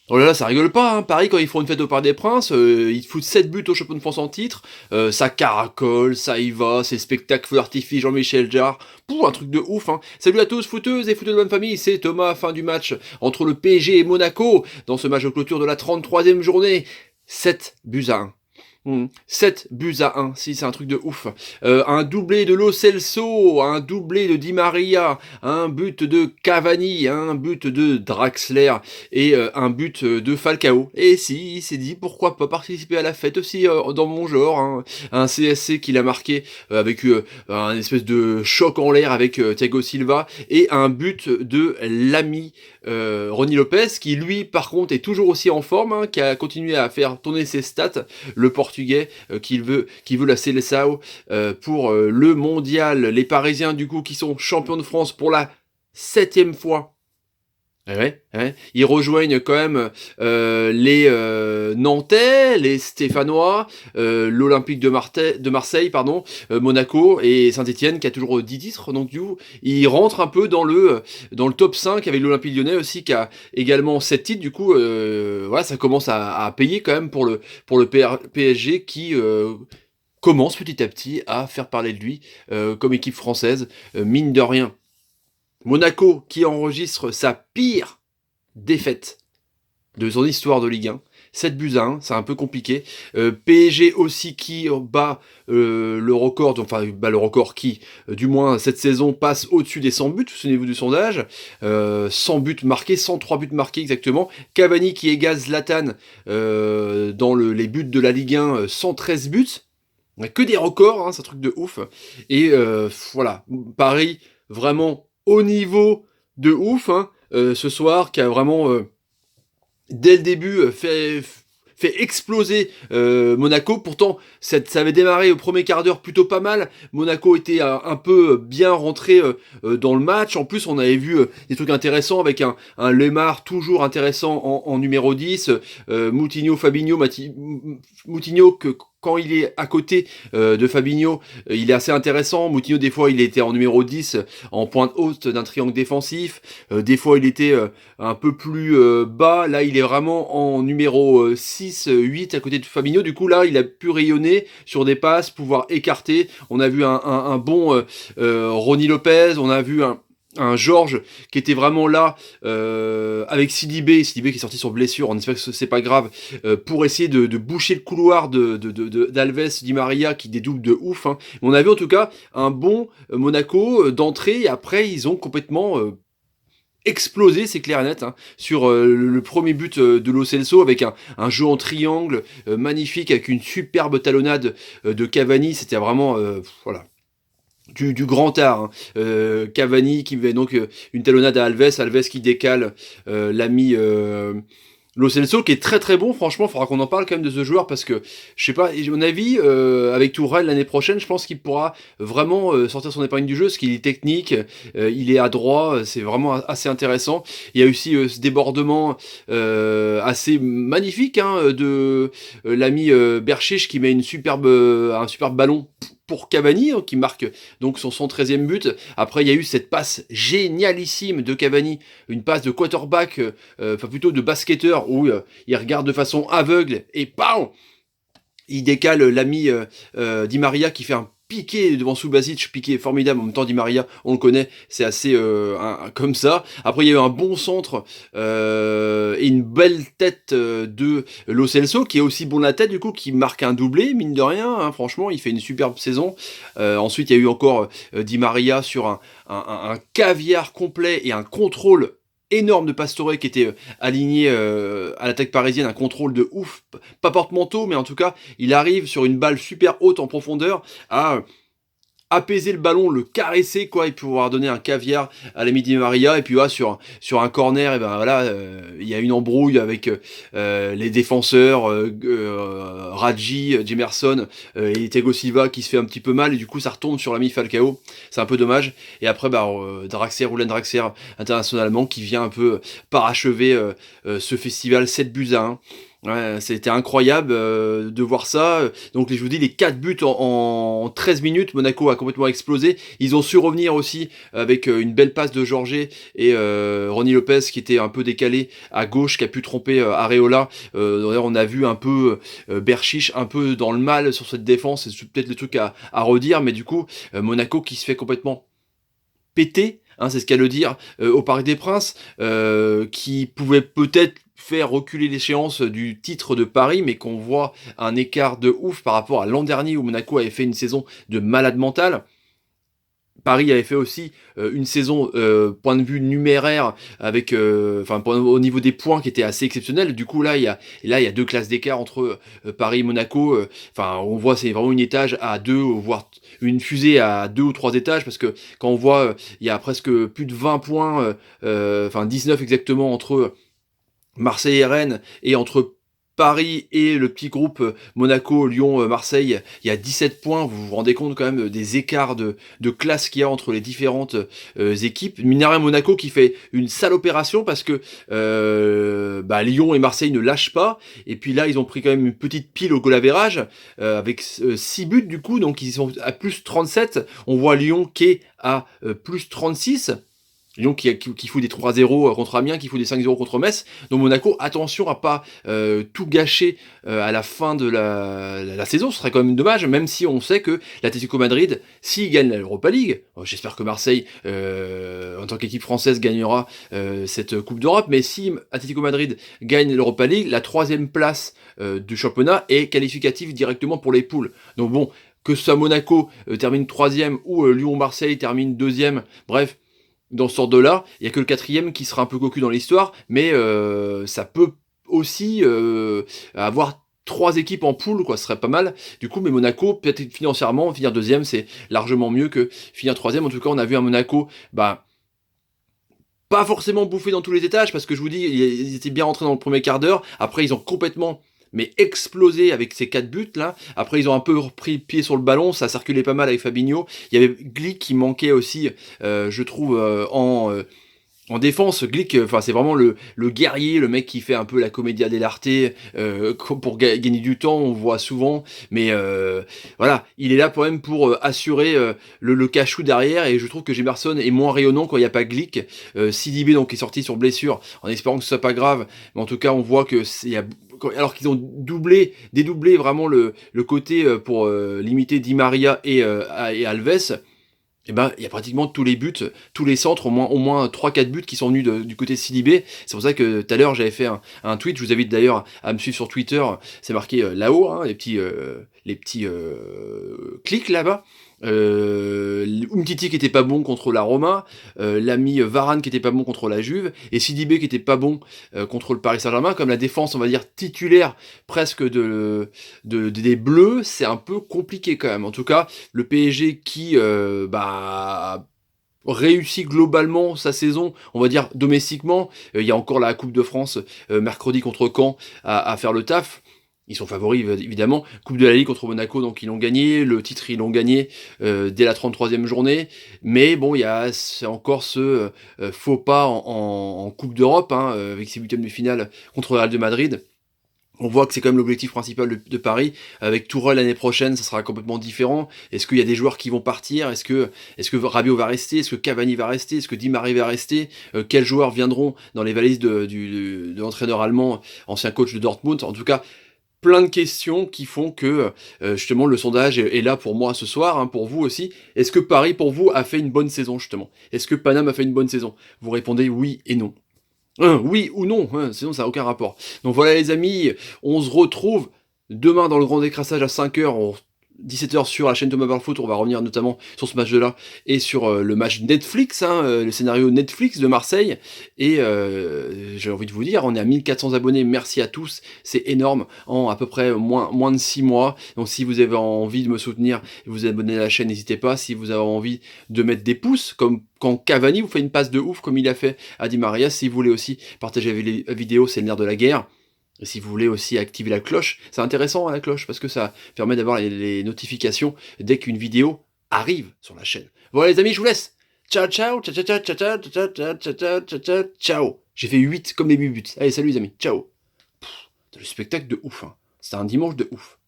Oh là là, ça rigole pas, hein. Paris, quand ils font une fête au Parc des Princes, ils foutent 7 buts au champion de France en titre, ça caracole, ça y va, c'est spectacle feu d'artifice Jean-Michel Jarre. Pouh, un truc de ouf, hein. Salut à tous, footeuses et footeux de bonne famille, c'est Thomas, fin du match entre le PSG et Monaco, dans ce match de clôture de la 33e journée. 7 buts à 1. 7 buts à 1, si c'est un truc de ouf. Un doublé de Lo Celso, un doublé de Di Maria, un but de Cavani, un but de Draxler et un but de Falcao. Et si, il s'est dit pourquoi pas participer à la fête aussi dans mon genre, hein. Un CSC qu'il a marqué avec un espèce de choc en l'air avec Thiago Silva et un but de l'ami Ronny Lopez qui lui par contre est toujours aussi en forme, hein, qui a continué à faire tourner ses stats, le portugais qui veut la Seleção pour le mondial. Les Parisiens du coup qui sont champions de France pour la 7e fois. Ouais, ouais. Ils rejoignent quand même les Nantais, les Stéphanois, l'Olympique de Marseille, pardon, Monaco et Saint-Etienne qui a toujours 10 titres. Donc du coup, ils rentrent un peu dans le top 5 avec l'Olympique Lyonnais aussi qui a également 7 titres. Du coup, voilà, ça commence à payer quand même pour le PSG qui commence petit à petit à faire parler de lui comme équipe française, mine de rien. Monaco qui enregistre sa pire défaite de son histoire de Ligue 1. 7 buts à 1, c'est un peu compliqué. PSG aussi qui bat le record, enfin le record qui, du moins cette saison, passe au-dessus des 100 buts, souvenez-vous du sondage. 100 buts marqués, 103 buts marqués exactement. Cavani qui égale Zlatan dans les buts de la Ligue 1, 113 buts. Que des records, hein, c'est un truc de ouf. Et voilà, Paris vraiment au niveau de ouf, hein, ce soir, qui a vraiment, dès le début, fait exploser Monaco. Pourtant, ça avait démarré au premier quart d'heure plutôt pas mal. Monaco était un peu bien rentré dans le match. En plus, on avait vu des trucs intéressants avec un Lemar toujours intéressant en numéro 10. Moutinho, Fabinho, Moutinho que quand il est à côté de Fabinho, il est assez intéressant. Moutinho, des fois, il était en numéro 10, en pointe haute d'un triangle défensif. Des fois, il était un peu plus bas. Là, il est vraiment en numéro 6, 8 à côté de Fabinho. Du coup, là, il a pu rayonner sur des passes, pouvoir écarter. On a vu un bon Ronny Lopez. On a vu un Georges qui était vraiment là avec Sidibé qui est sorti sur blessure, on espère que c'est pas grave, pour essayer de boucher le couloir d'Alves, Di Maria qui dédouble de ouf, hein. On a vu en tout cas un bon Monaco d'entrée et après ils ont complètement explosé, c'est clair et net, hein, sur le premier but de Lo Celso avec un jeu en triangle magnifique avec une superbe talonnade de Cavani. C'était vraiment voilà, du grand art, hein. Cavani qui met donc une talonnade à Alves qui décale l'ami Lo Celso qui est très très bon. Franchement, il faudra qu'on en parle quand même de ce joueur parce que je sais pas, à mon avis avec Tourelle l'année prochaine, je pense qu'il pourra vraiment sortir son épingle du jeu parce qu'il est technique, il est adroit, c'est vraiment assez intéressant. Il y a aussi ce débordement assez magnifique, hein, de l'ami Berchiche qui met un superbe ballon pour Cavani, hein, qui marque donc son 113e but. Après, il y a eu cette passe génialissime de Cavani, une passe de quarterback, enfin plutôt de basketteur, où il regarde de façon aveugle et bam, il décale l'ami Di Maria qui fait un piqué devant Subasic, piqué formidable. En même temps, Di Maria, on le connaît, c'est assez comme ça. Après, il y a eu un bon centre et une belle tête de Lo Celso, qui est aussi bon de la tête, du coup, qui marque un doublé, mine de rien, hein. Franchement, il fait une superbe saison. Ensuite, il y a eu encore Di Maria sur un caviar complet et un contrôle énorme de Pastore qui était aligné à l'attaque parisienne, un contrôle de ouf, pas porte-manteau, mais en tout cas, il arrive sur une balle super haute en profondeur à apaiser le ballon, le caresser, quoi, et pouvoir donner un caviar à l'ami Di Maria. Et puis là, sur un corner, et ben voilà, il y a une embrouille avec les défenseurs, Radji, Jemerson et Thiago Silva qui se fait un petit peu mal, et du coup ça retombe sur l'ami Falcao. C'est un peu dommage. Et après, bah, Roland Draxler, international allemand, qui vient un peu parachever ce festival 7 buts à 1. Ouais, c'était incroyable, de voir ça, donc je vous dis les 4 buts en 13 minutes, Monaco a complètement explosé. Ils ont su revenir aussi avec, une belle passe de Jorge et Rony Lopez qui était un peu décalé à gauche, qui a pu tromper, Areola. D'ailleurs on a vu un peu, Berchiche un peu dans le mal sur cette défense, c'est peut-être le truc à redire, mais du coup, Monaco qui se fait complètement péter, hein, c'est ce qu'à le dire, au Parc des Princes, qui pouvait peut-être faire reculer l'échéance du titre de Paris, mais qu'on voit un écart de ouf par rapport à l'an dernier où Monaco avait fait une saison de malade mental. Paris avait fait aussi une saison, point de vue numéraire, avec, enfin, au niveau des points qui était assez exceptionnel. Du coup, là, il y a deux classes d'écart entre Paris et Monaco. Enfin, on voit, c'est vraiment une étage à deux, voire une fusée à deux ou trois étages, parce que quand on voit, il y a presque plus de 20 points, enfin 19 exactement entre Marseille et Rennes, et entre Paris et le petit groupe Monaco, Lyon, Marseille, il y a 17 points. Vous vous rendez compte quand même des écarts de classe qu'il y a entre les différentes équipes. Minaret Monaco qui fait une sale opération parce que Lyon et Marseille ne lâchent pas. Et puis là, ils ont pris quand même une petite pile au goal average avec 6 buts du coup. Donc ils sont à plus 37. On voit Lyon qui est à plus 36. Lyon qui fout des 3-0 contre Amiens, qui fout des 5-0 contre Metz. Donc Monaco, attention à pas tout gâcher à la fin de la saison. Ce serait quand même dommage, même si on sait que l'Atlético Madrid, s'il gagne l'Europa League, j'espère que Marseille, en tant qu'équipe française, gagnera cette Coupe d'Europe, mais si Atlético Madrid gagne l'Europa League, la troisième place du championnat est qualificative directement pour les poules. Donc bon, que ce soit Monaco termine troisième ou Lyon-Marseille termine deuxième, bref, dans ce ordre-là, il y a que le quatrième qui sera un peu cocu dans l'histoire, mais ça peut aussi avoir trois équipes en poule, quoi, ce serait pas mal. Du coup, mais Monaco, peut-être financièrement, finir deuxième, c'est largement mieux que finir troisième. En tout cas, on a vu un Monaco, pas forcément bouffé dans tous les étages, parce que je vous dis, ils étaient bien rentrés dans le premier quart d'heure. Après, ils ont complètement explosé avec ces 4 buts là. Après, ils ont un peu repris pied sur le ballon, ça circulait pas mal avec Fabinho. Il y avait Glick qui manquait aussi, je trouve, en défense. Glick, enfin c'est vraiment le guerrier, le mec qui fait un peu la commedia dell'arte pour gagner du temps, on voit souvent. Mais voilà, il est là quand même pour assurer le cachou derrière. Et je trouve que Gemerson est moins rayonnant quand il n'y a pas Glick. Sidibé donc est sorti sur blessure, en espérant que ce soit pas grave. Mais en tout cas, on voit que alors qu'ils ont dédoublé vraiment le côté pour limiter Di Maria et Alves. Et il y a pratiquement tous les buts, tous les centres, au moins 3-4 buts qui sont venus du côté de Sidibé. C'est pour ça que tout à l'heure j'avais fait un tweet, je vous invite d'ailleurs à me suivre sur Twitter, c'est marqué là-haut, hein, les petits clics là-bas. Umtiti qui était pas bon contre la Roma, l'ami Varane qui était pas bon contre la Juve, et Sidibé qui était pas bon contre le Paris Saint-Germain. Comme la défense, on va dire, titulaire presque des Bleus, c'est un peu compliqué quand même. En tout cas, le PSG qui réussit globalement sa saison, on va dire domestiquement. Il y a encore la Coupe de France mercredi contre Caen à faire le taf. Ils sont favoris évidemment. Coupe de la Ligue contre Monaco, donc ils l'ont gagné. Le titre, ils l'ont gagné dès la 33e journée. Mais bon, c'est encore ce faux pas en Coupe d'Europe, hein, avec ses huitièmes de finale contre le Real de Madrid. On voit que c'est quand même l'objectif principal de Paris. Avec Tourelle l'année prochaine, ça sera complètement différent. Est-ce qu'il y a des joueurs qui vont partir? Est-ce que Rabiot va rester? Est-ce que Cavani va rester? Est-ce que Di Maria va rester? Quels joueurs viendront dans les valises de l'entraîneur allemand, ancien coach de Dortmund? En tout cas, plein de questions qui font que justement le sondage est là pour moi ce soir, hein, pour vous aussi. Est-ce que Paris pour vous a fait une bonne saison justement? Est-ce que Paname a fait une bonne saison? Vous répondez oui et non. Oui ou non, sinon ça n'a aucun rapport. Donc voilà les amis, on se retrouve demain dans le grand décrassage à 5h, 17h sur la chaîne Thomas Parle Foot. On va revenir notamment sur ce match-là et sur le match Netflix, le scénario Netflix de Marseille. Et j'ai envie de vous dire, on est à 1400 abonnés, merci à tous, c'est énorme, en à peu près moins de 6 mois. Donc si vous avez envie de me soutenir et vous abonner à la chaîne, n'hésitez pas. Si vous avez envie de mettre des pouces, comme quand Cavani vous fait une passe de ouf comme il a fait à Di Maria, si vous voulez aussi partager la vidéo, c'est le nerf de la guerre. Et si vous voulez aussi activer la cloche, c'est intéressant la cloche parce que ça permet d'avoir les notifications dès qu'une vidéo arrive sur la chaîne. Voilà les amis, je vous laisse. Ciao ciao, ciao ciao ciao ciao ciao ciao ciao ciao ciao ciao. J'ai fait 8 comme les buts. Allez, salut les amis, ciao. le spectacle de ouf, hein. C'était un dimanche de ouf.